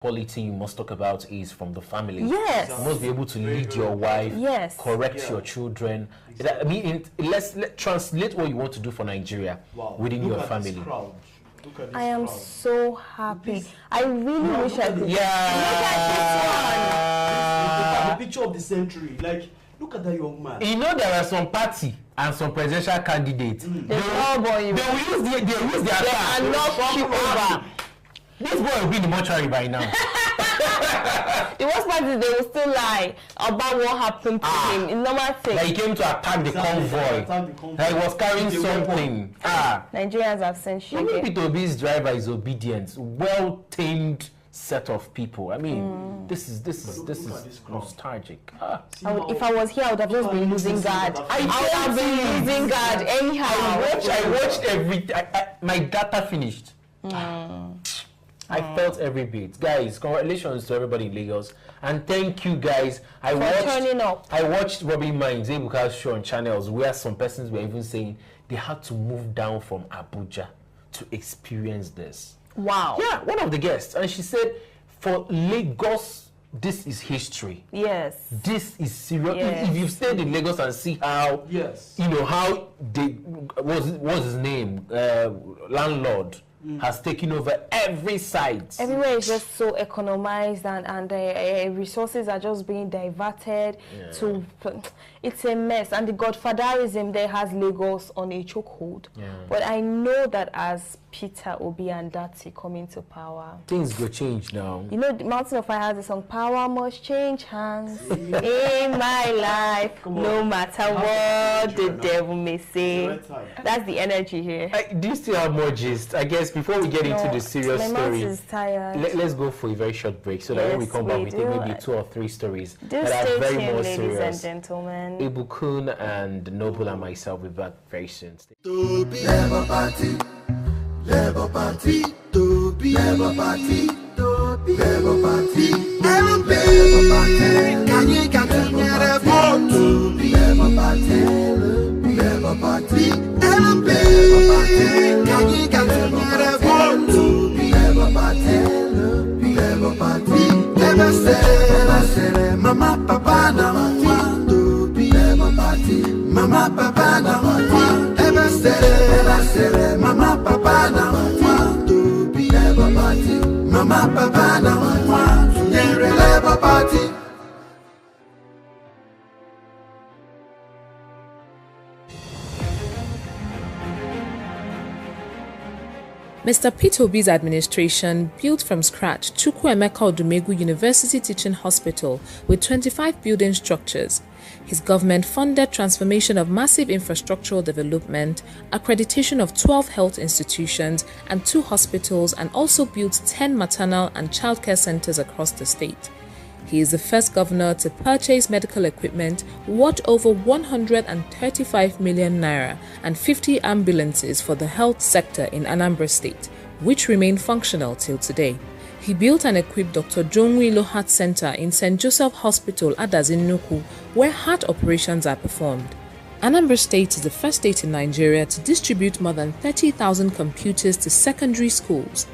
quality you must talk about is from the family. Yes. You must be able to lead your wife, correct your children. I mean, let's translate what you want to do for Nigeria within your family. I am so happy. I really wish I could. Yeah. Look at this one. The picture of the century. Like, look at that young man. You know there are some party and some presidential candidates. They will use their car and knock you over. This boy will be in the mortuary by now. The worst part is they will still lie about what happened to him. In normal thing. Like he came to attack the convoy. Like he was carrying something. Nigerians have sent shit. Peter Obi's driver is obedient, well-tamed set of people. I mean, this is nostalgic. If I was here, I would have just been losing guard. I would have been losing guard anyhow. I watched everything. My data finished. I felt every bit. Guys, congratulations to everybody in Lagos. And thank you guys. I watched Robin Mines, Ebuka's show on channels where some persons were even saying they had to move down from Abuja to experience this. Wow. Yeah, one of the guests. And she said, for Lagos, this is history. Yes. This is serious. Yes. If you've stayed in Lagos and see how, how they, what's his name? Landlord. Has taken over every site. Everywhere is just so economized and resources are just being diverted to... It's a mess. And the godfatherism there has Lagos on a chokehold. But I know that as Peter Obi and Dati come into power, things will change now. You know, the Mountain of Fire has a song, power must change hands in my life, no matter what the devil may say. That's the energy here. Do you still have more gist? I guess before we get into the serious story, is tired. Let's go for a very short break so that when we come back, we take maybe 2 or 3 stories that are very more ladies serious. And gentlemen. Ibukun and Noble and myself will be back very soon. Labour Party, Labour Party, to be Labour Party, Labour Party, LP, can you get a vote to be Labour Party, Labour Party, LP, can you get a vote to be Labour Party, Labour Party, Labour say, Mama, Papa, now, to be Labour Party, Mama, Papa, now, ever say, Mama, Papa, now, to be Labour Party, Mama, Papa, now, to be Labour Party. Mr. Peter Obi's administration built from scratch Chukwuemeka Odumegwu University Teaching Hospital with 25 building structures. His government funded transformation of massive infrastructural development, accreditation of 12 health institutions and 2 hospitals, and also built 10 maternal and childcare centers across the state. He is the first governor to purchase medical equipment worth over 135 million naira and 50 ambulances for the health sector in Anambra State, which remain functional till today. He built and equipped Dr. Jonwilo Heart Center in St. Joseph Hospital, Adazi-Nnukwu, where heart operations are performed. Anambra State is the first state in Nigeria to distribute more than 30,000 computers to secondary schools.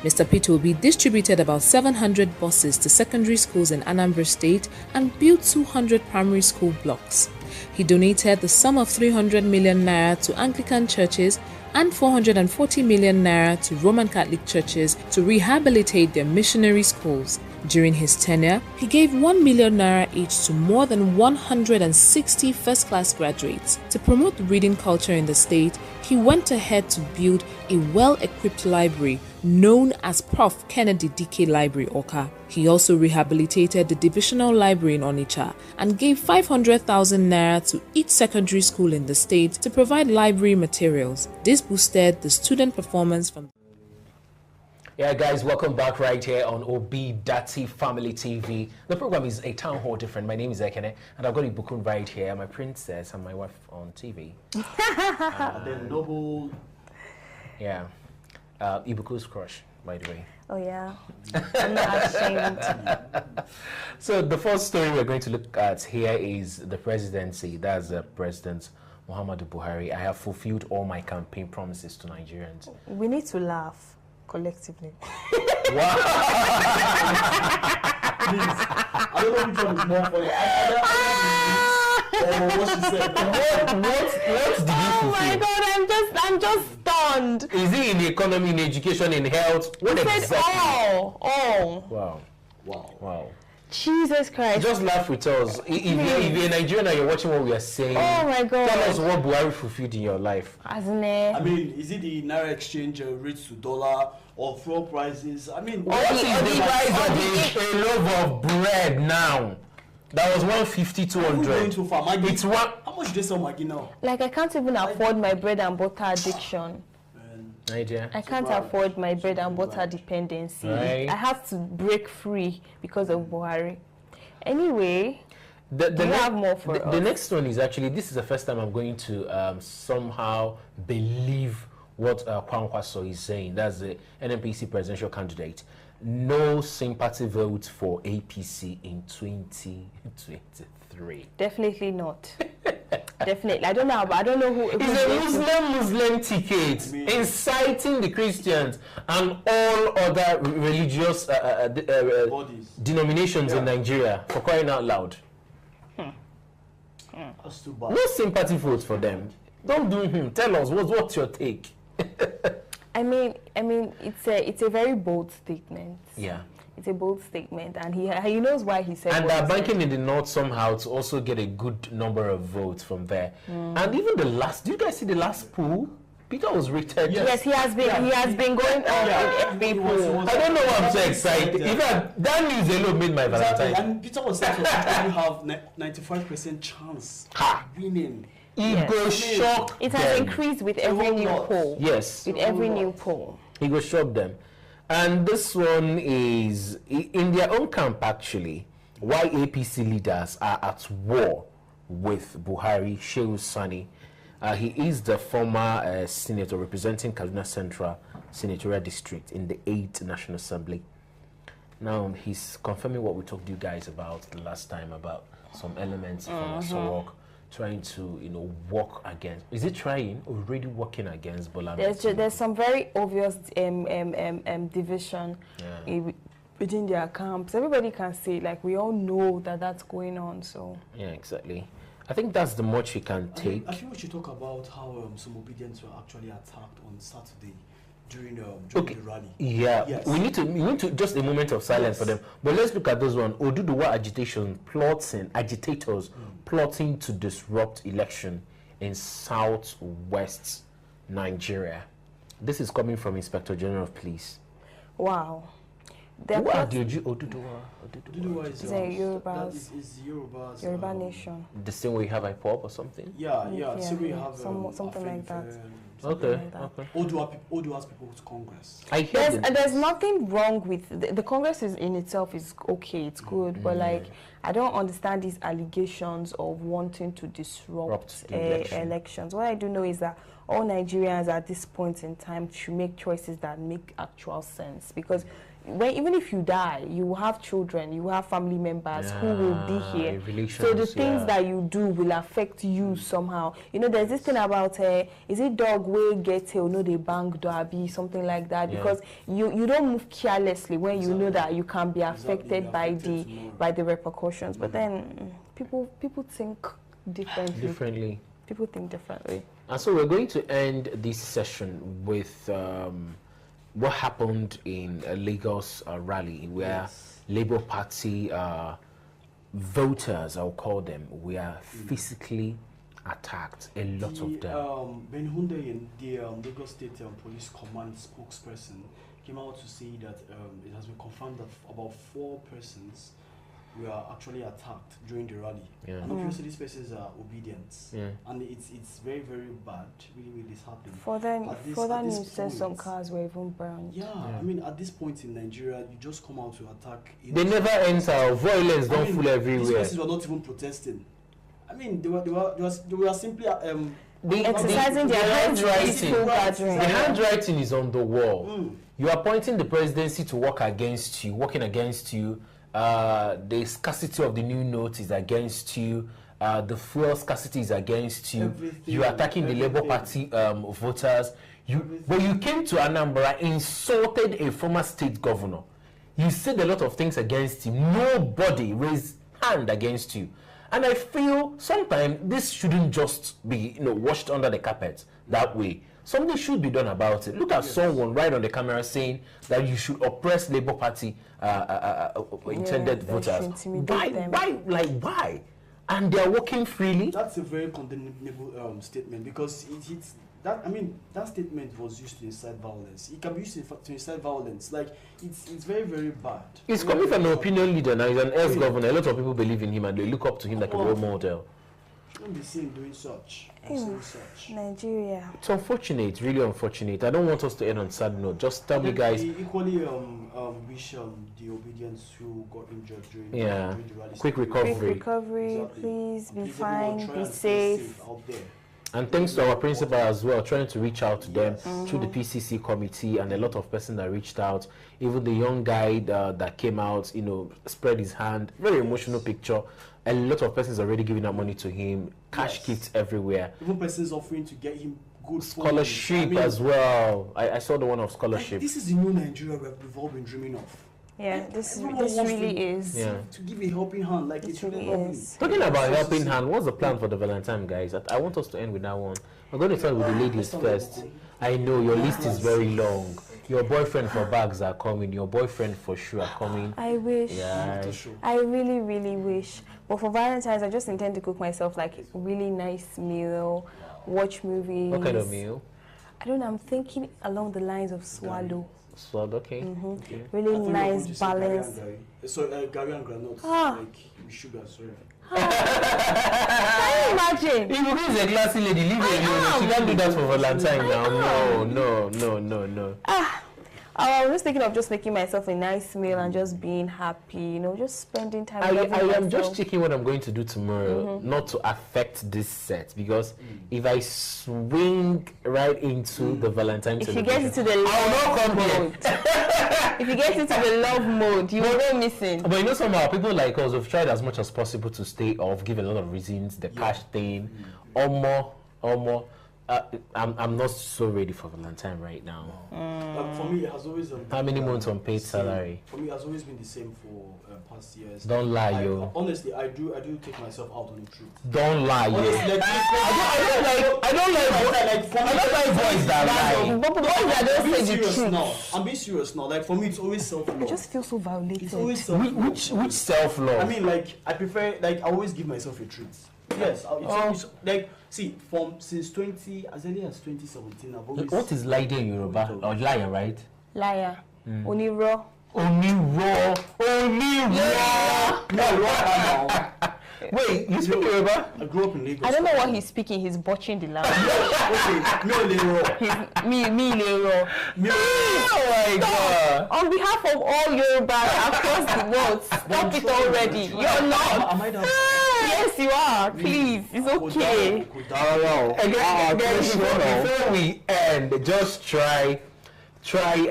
Mr. Peter Obi distributed about 700 buses to secondary schools in Anambra State and built 200 primary school blocks. He donated the sum of 300 million naira to Anglican churches and 440 million naira to Roman Catholic churches to rehabilitate their missionary schools. During his tenure, he gave 1 million naira each to more than 160 first-class graduates. To promote the reading culture in the state, he went ahead to build a well-equipped library known as Prof. Kennedy Dike Library, Awka. He also rehabilitated the divisional library in Onitsha and gave 500,000 naira to each secondary school in the state to provide library materials. This boosted the student performance from... Yeah, guys, welcome back right here on Obi Dati Family TV. The program is A Town Hall Different. My name is Ekene, and I've got Ibukun right here, my princess, and my wife on TV. Then Noble. Yeah. Ibuku's crush, by the way. Oh, yeah. I'm not ashamed. So the first story we're going to look at here is the presidency. That's President Muhammadu Buhari. I have fulfilled all my campaign promises to Nigerians. We need to laugh. collectively. Wow. Please, I don't know which one is more funny. What she said. What did you fulfill? Oh my God, I'm just stunned. Is it in the economy, in education, in health? What exactly? All. Wow. Jesus Christ. Just laugh with us. If you're in Nigeria and you're watching what we are saying, oh my God. Tell us what Buhari fulfilled in your life. Hasn't it? I mean, is it the Naira exchange rates to dollar or fuel prices? I mean, what is the price of a loaf of bread now? That was 150, 200. Going to farm. It's one. How much do they sell Maggi now? Like, I can't even afford my bread and butter addiction. Idea. I can't afford my bread and butter dependency. Right. I have to break free because of Buhari. Anyway, we have more for us. The next one is actually, this is the first time I'm going to somehow believe what Kwankwaso is saying. That's the NNPC presidential candidate. No sympathy vote for APC in 2023. Definitely not. Definitely. I don't know who. It's a Muslim ticket inciting the Christians and all other religious denominations in Nigeria, for crying out loud. That's too bad. No sympathy votes for them. Don't do him. Tell us what's your take. I mean, it's a very bold statement. Yeah. It's a bold statement, and he knows why he said. And they're banking in the north somehow to also get a good number of votes from there. And even the last, do you guys see the last poll? Peter was rated. Yes, he has been going on in every poll. I don't know why I'm so excited. In fact, that news alone made my Valentine. And Peter was saying that you have 95% chance winning. It goes shock. It has increased with every new poll. Yes. With every new poll. He goes shock them. And this one is in their own camp, actually, why APC leaders are at war with Buhari. Shehu Sani. He is the former senator representing Kaduna Central Senatorial District in the 8th National Assembly. Now, he's confirming what we talked to you guys about the last time about some elements from Asawok trying to, work against. Is it trying or already working against Bola? There's some very obvious division within their camps. Everybody can see, like, we all know that that's going on. So yeah, exactly. I think that's the much we can take. I think we should talk about how some obedience were actually attacked on Saturday during the rally. Yeah, yes. we need to just a moment of silence for them. But let's look at those one. Oduduwa agitation, agitators plotting to disrupt election in southwest Nigeria. This is coming from Inspector General of Police. Wow. Who are the Oduduwa? Oduduwa is Yoruba nation. The same way you have IPOB or something? Yeah. So we have something like that. Okay. Oduduwa's People's Congress. There's nothing wrong with the Congress in itself is okay, it's good, but like I don't understand these allegations of wanting to disrupt elections. What I do know is that all Nigerians at this point in time should make choices that make actual sense, because even if you die, you will have children, you will have family members who will be here. So the things that you do will affect you somehow. There's this thing about is it dog will get they bang derby, something like that, because you don't move carelessly when you know that you can be affected by the repercussions. But then people think differently. People think differently. And so we're going to end this session with what happened in a Lagos rally where Labour Party voters, I'll call them, were physically attacked. A lot of them. Ben Hunde, the Lagos State Police Command spokesperson, came out to say that it has been confirmed that about 4 persons were actually attacked during the rally. And obviously these persons are obedient. And it's very, very bad, really disheartening. For that news says some cars were even burned. I mean, at this point in Nigeria, you just come out to attack. They never enter. Violence don't fool everywhere. These persons were not even protesting. I mean, they were simply exercising their handwriting. The handwriting is on the wall. You are appointing the presidency to working against you. The scarcity of the new note is against you. The fuel scarcity is against you. You are attacking the Labour Party voters. When you came to Anambra, insulted a former state governor. You said a lot of things against him. Nobody raised hand against you. And I feel sometimes this shouldn't just be, washed under the carpet that way. Something should be done about it. Look at someone right on the camera saying that you should oppress Labour Party intended voters. Why? And they're working freely. That's a very condemnable statement, because that statement was used to incite violence. It can be used to incite violence. Like, it's very, very bad. It's coming from an opinion leader now. He's an ex-governor. A lot of people believe in him and they look up to him like a role model. Shouldn't be seen doing such. Nigeria. It's unfortunate, really unfortunate. I don't want us to end on sad note. Just tell me, guys. Equally wish the obedience who got injured during the rally. Quick recovery. Quick recovery. Exactly. Please be fine. Be safe. Out there. And thanks to our principal as well, trying to reach out to them through the PCC committee, and a lot of persons that reached out. Even the young guy that came out, spread his hand. Very emotional picture. A lot of persons already giving out money to him. Cash kits everywhere. Even persons offering to get him good scholarship as well. I saw the one of scholarship. This is the new Nigeria we've all been dreaming of. Yeah, this really is. Yeah. To give a helping hand, like it really is. Talking about helping hand, what's the plan for the Valentine, guys? I want us to end with that one. We're going to start with the ladies first. I know your list is very long. Your boyfriend for bags are coming. Your boyfriend for sure are coming. I wish. Yeah. I really, really wish. But for Valentine's, I just intend to cook myself like a really nice meal, watch movies. What kind of meal? I don't know. I'm thinking along the lines of swallow. Swallow, okay. Okay. Really nice balance. So Gary and granola, like with sugar, sorry. Can you imagine? If you is a classy lady, leave her alone. She can't do that for Valentine now. No. I was thinking of just making myself a nice meal and just being happy, just spending time with myself. I am just checking what I'm going to do tomorrow, not to affect this set, because if I swing right into the Valentine celebration, if you get into the love mode, if you get into the love mode, you will go missing. But somehow people like us have tried as much as possible to stay off, give a lot of reasons, the cash thing, or more. I'm not so ready for Valentine right now. For me, it has always how many months on paid salary? For me, it has always been the same for past years. Don't lie, yo. Honestly, I do take myself out on the truth. Don't lie, yo. I don't like boys that lie. But boys that don't say the truth. Now. I'm being serious now. Like, for me, it's always self-love. I just feel so violated. It's always self-love. Which self-love? I mean, like, I prefer, like, I always give myself a treat. Yes, it's like, see, since as early as 2017, I've always... What is lie in Yoruba? Or liar, right? Liar. Oniro. Wait, you speak Yoruba? I grew up in Lagos. I don't know what he's speaking. He's botching the language. Me Lero. Oh my God. On behalf of all Yorubas across the world, stop it already. You're not. Am I that? Yes, you are. Please, it's okay. Before we end, just try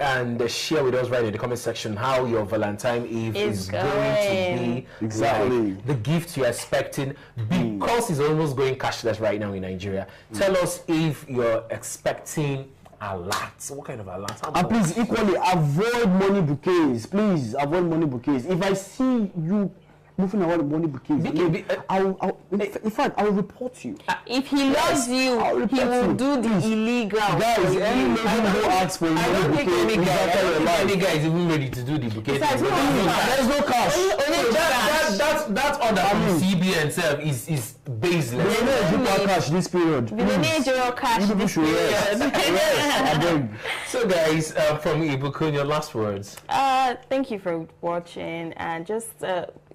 and share with us right in the comment section how your Valentine Eve is going to be. Exactly. The gift you're expecting, because it's almost going cashless right now in Nigeria. Tell us if you're expecting a lot. What kind of a lot? And please, equally, avoid money bouquets. Please, avoid money bouquets. If I see you moving around money bouquets, in fact, I will report you. If he loves you, he will do the illegal. Guys, any lady who asks for money bouquet, any guy is even ready to do the bouquet. There's no cash. That order from CBN itself is baseless. We don't have cash this period. We don't need your cash this period. So guys, from Ibukun, your last words. Thank you for watching, and just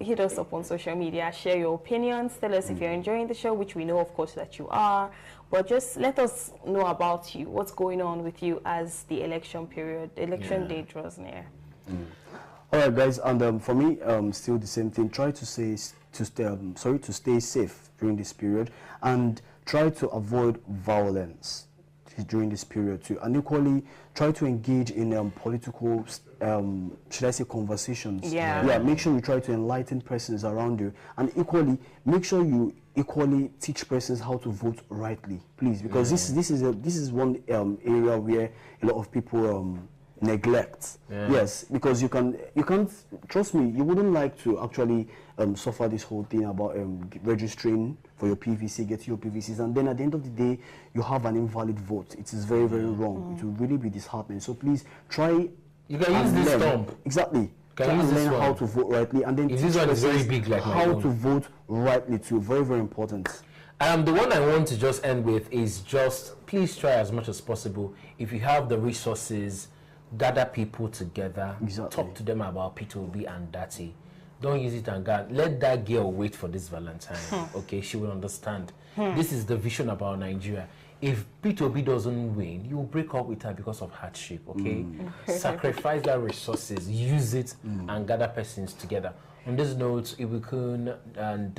hit us up on social media, share your opinions, tell us if you're enjoying the show, which we know of course that you are, but just let us know about you, what's going on with you as the election day draws near. All right, guys, and for me, still the same thing. Try to stay safe during this period, and try to avoid violence. during this period too, and equally try to engage in political, should I say, conversations. Yeah. Make sure you try to enlighten persons around you, and equally make sure you equally teach persons how to vote rightly, please, because this is one area where a lot of people neglect. Yes, because you can't trust me, you wouldn't like to actually suffer this whole thing about registering for your PVC, getting your PVCs, and then at the end of the day you have an invalid vote. It is very, very wrong. It will really be disheartening. So please try. You can use this thumb. Exactly. Can try use and this learn one. how to vote rightly, and then if this one is very big, like how to vote rightly too. Very, very important. The one I want to just end with is just please try as much as possible. If you have the resources, gather people together, talk to them about Peter Obi and Datti. Don't use it and go. Let that girl wait for this Valentine. Okay, she will understand. This is the vision about Nigeria. If Peter Obi doesn't win, you will break up with her because of hardship. Okay, sacrifice that resources, use it, and gather persons together. On this note, Ibukun and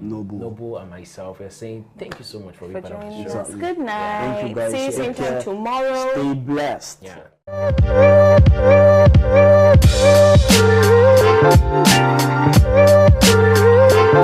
Noble and myself are saying thank you so much for being part of the show. Exactly. Good night. Thank you guys. See you same time tomorrow. Stay blessed. Yeah.